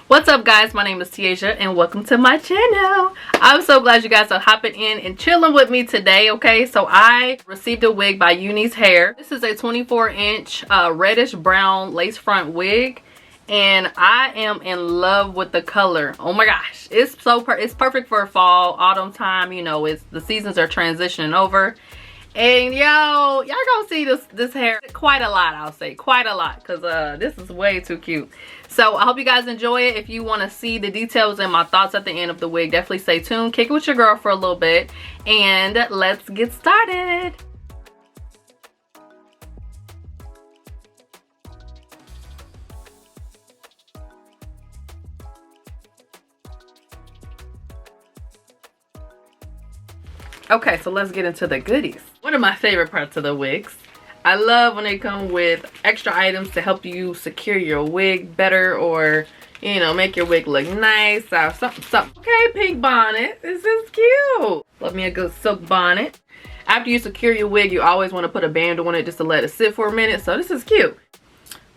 What's up, guys? My name is Tiasia and welcome to my channel. I'm so glad you guys are hopping in and chilling with me today. Okay, so I received a wig by UNicehair. This is a 24-inch reddish brown lace front wig, and I am in love with the color. Oh my gosh, it's it's perfect for fall, autumn time. You know, the seasons are transitioning over. And y'all gonna see this hair quite a lot. I'll say quite a lot, because this is way too cute. So I hope you guys enjoy it. If you want to see the details and my thoughts at the end of the wig, definitely stay tuned. Kick it with your girl for a little bit and let's get started. Okay, so let's get into the goodies. One of my favorite parts of the wigs. I love when they come with extra items to help you secure your wig better, or, you know, make your wig look nice. Something. Okay, pink bonnet. This is cute. Love me a good silk bonnet. After you secure your wig, you always want to put a band on it just to let it sit for a minute. So this is cute.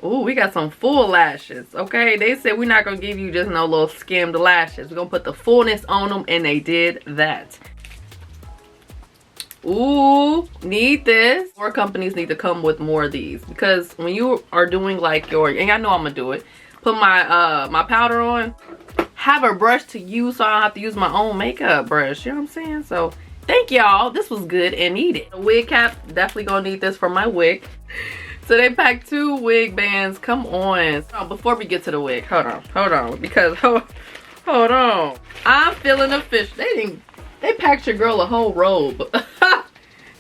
Ooh, we got some full lashes. Okay, they said we're not going to give you just no little skimmed lashes. We're going to put the fullness on them, and they did that. Ooh, need this. More companies need to come with more of these, because when you are doing like and I know I'm gonna do it, put my my powder on, have a brush to use so I don't have to use my own makeup brush. You know what I'm saying? So thank y'all. This was good and needed. The wig cap, definitely gonna need this for my wig. So they packed 2 wig bands. Come on. Oh, before we get to the wig, hold on, because hold on, I'm feeling the fish. They packed your girl a whole robe.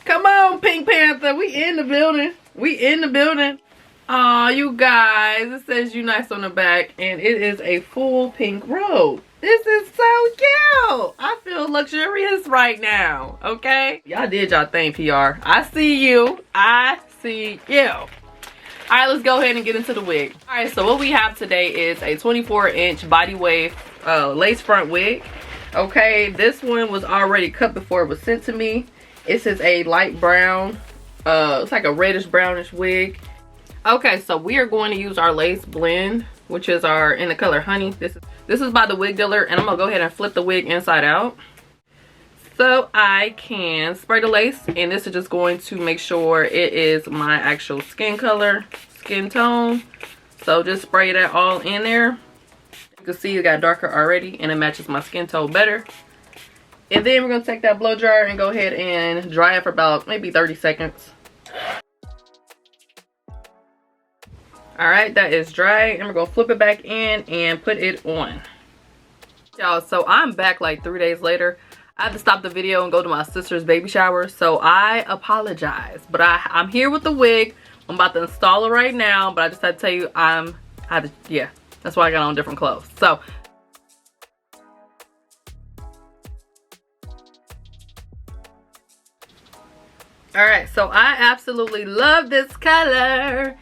Come on, Pink Panther. We in the building. We in the building. Aw, you guys. It says UNice on the back, and it is a full pink robe. This is so cute. I feel luxurious right now, okay? Y'all did y'all thing, PR. I see you. I see you. All right, let's go ahead and get into the wig. All right, so what we have today is a 24-inch body wave lace front wig. Okay, this one was already cut before it was sent to me. This is a light brown, it's like a reddish brownish wig. Okay, so we are going to use our lace blend, which is in the color Honey. This is by the wig dealer, and I'm gonna go ahead and flip the wig inside out so I can spray the lace. And this is just going to make sure it is my actual skin color, skin tone. So just spray that all in there. You can see it got darker already, and it matches my skin tone better. And then we're going to take that blow dryer and go ahead and dry it for about maybe 30 seconds. Alright, that is dry. And we're going to flip it back in and put it on. Y'all, so I'm back like 3 days later. I had to stop the video and go to my sister's baby shower. So I apologize. But I'm here with the wig. I'm about to install it right now. But I just had to tell you, yeah. That's why I got on different clothes. So, alright, so I absolutely love this color.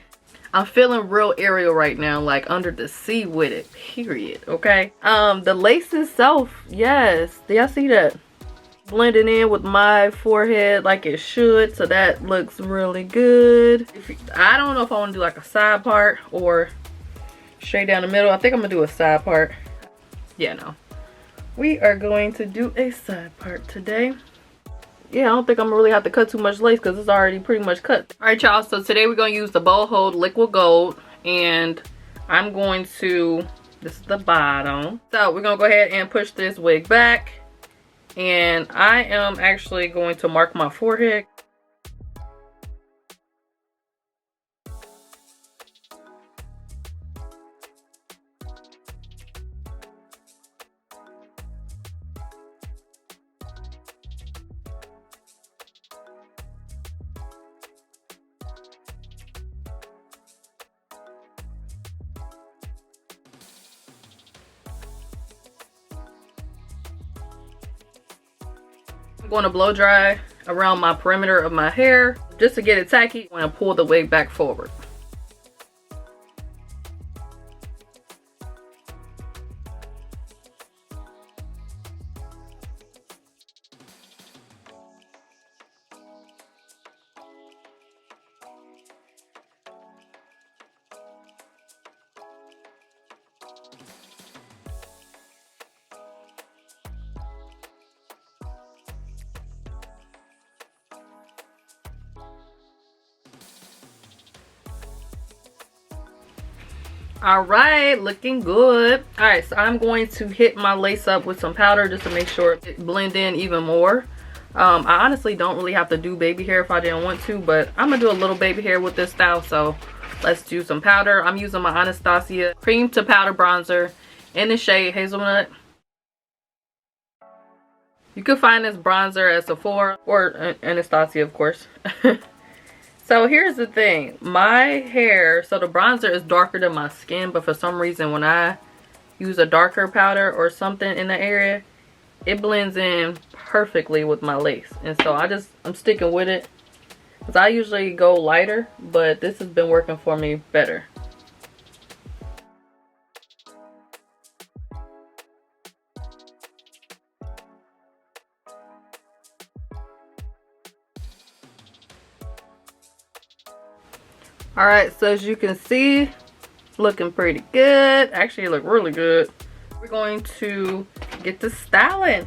I'm feeling real Ariel right now, like under the sea with it, period. Okay. The lace itself, yes. Do y'all see that? Blending in with my forehead like it should, so that looks really good. I don't know if I want to do like a side part or straight down the middle. I think I'm gonna do a side part. Yeah, no, we are going to do a side part today. Yeah, I don't think I'm gonna really have to cut too much lace because it's already pretty much cut. All right, y'all, so today we're gonna use the Bold Hold Liquid Gold, and I'm going to, this is the bottom, so we're gonna go ahead and push this wig back, and I am actually going to mark my forehead. I'm going to blow dry around my perimeter of my hair just to get it tacky when I pull the wig back forward. All right, looking good. All right, so I'm going to hit my lace up with some powder just to make sure it blend in even more. I honestly don't really have to do baby hair if I didn't want to, but I'm gonna do a little baby hair with this style. So let's do some powder. I'm using my Anastasia cream to powder bronzer in the shade Hazelnut. You can find this bronzer at Sephora or Anastasia, of course. So here's the thing, my hair, so the bronzer is darker than my skin, but for some reason when I use a darker powder or something in the area, it blends in perfectly with my lace. And so I'm sticking with it, because I usually go lighter, but this has been working for me better. All right, so as you can see, looking pretty good. Actually, it look really good. We're going to get to styling.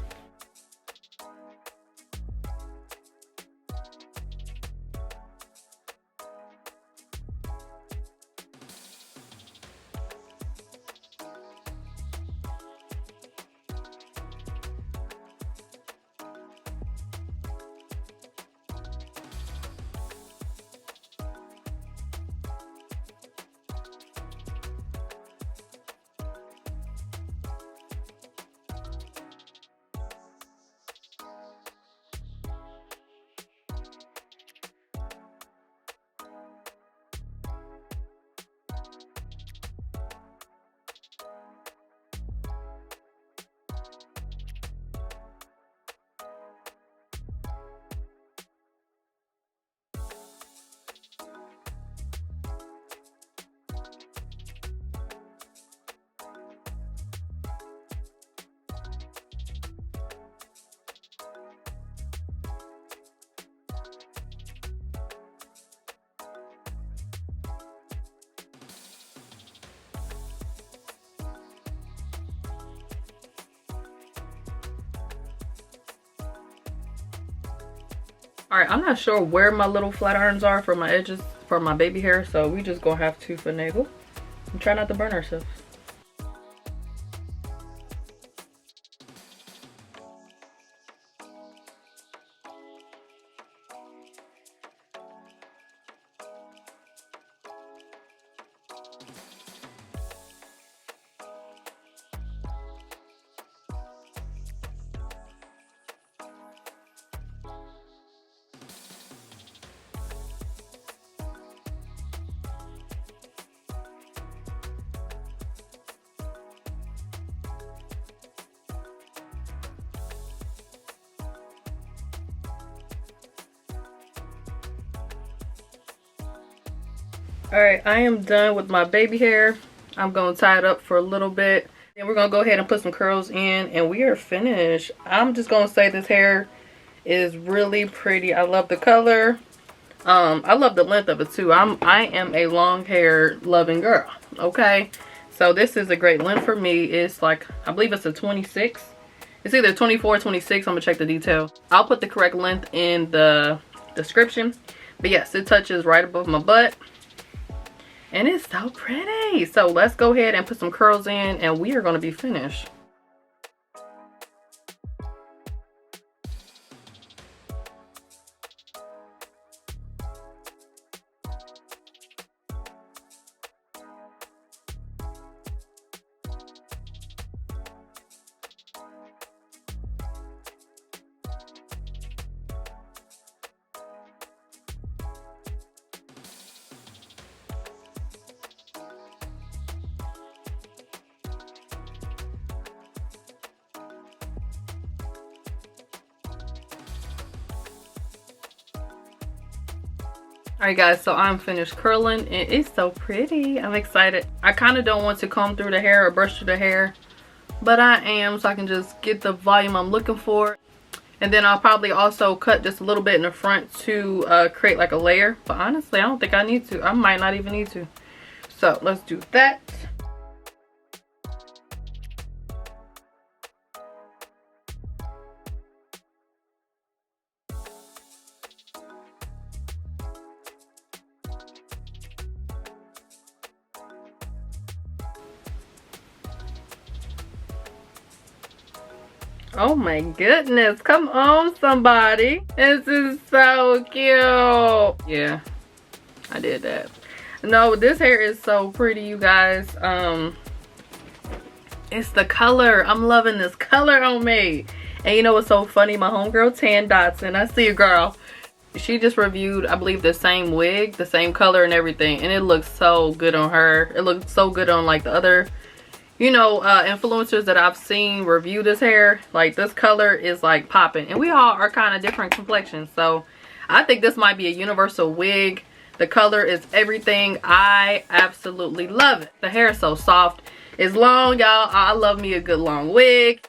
All right, I'm not sure where my little flat irons are for my edges for my baby hair, so we just gonna have to finagle and try not to burn ourselves. All right, I am done with my baby hair. I'm gonna tie it up for a little bit. Then we're gonna go ahead and put some curls in and we are finished. I'm just gonna say this hair is really pretty. I love the color. I love the length of it too. I am a long hair loving girl, okay? So this is a great length for me. It's like, I believe it's a 26. It's either 24 or 26. I'm gonna check the detail. I'll put the correct length in the description. But yes, it touches right above my butt. And it's so pretty. So let's go ahead and put some curls in and we are gonna be finished. Alright guys, so I'm finished curling and it's so pretty. I'm excited. I kind of don't want to comb through the hair or brush through the hair, but I am, so I can just get the volume I'm looking for. And then I'll probably also cut just a little bit in the front to create like a layer. But honestly, I don't think I need to. I might not even need to. So let's do that. Oh my goodness, come on somebody. This is so cute. Yeah, I did that. No, this hair is so pretty, you guys. It's the color. I'm loving this color on me. And you know what's so funny? My homegirl Tan Dotson, I see a girl. She just reviewed, I believe, the same wig, the same color and everything. And it looks so good on her. It looks so good on like the other, you know, influencers that I've seen review this hair. Like this color is like popping. And we all are kind of different complexions. So I think this might be a universal wig. The color is everything. I absolutely love it. The hair is so soft. It's long, y'all. I love me a good long wig.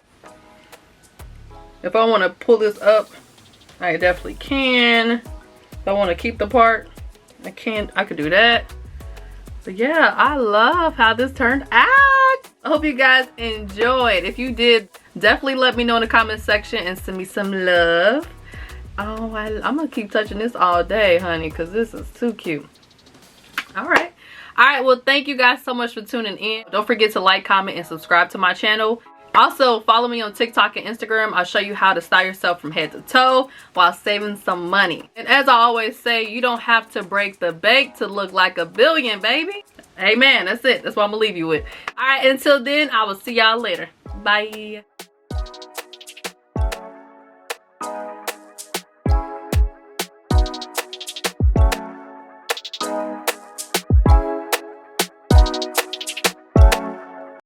If I want to pull this up, I definitely can. If I want to keep the part, I could do that. But yeah, I love how this turned out. I hope you guys enjoyed. If you did, definitely let me know in the comment section and send me some love. Oh, I'm gonna keep touching this all day, honey, because this is too cute. All right, well, thank you guys so much for tuning in. Don't forget to like, comment, and subscribe to my channel. Also, follow me on TikTok and Instagram. I'll show you how to style yourself from head to toe while saving some money. And as I always say, you don't have to break the bank to look like a billion, baby. Amen. That's it. That's what I'm gonna leave you with. All right, until then, I will see y'all later. Bye.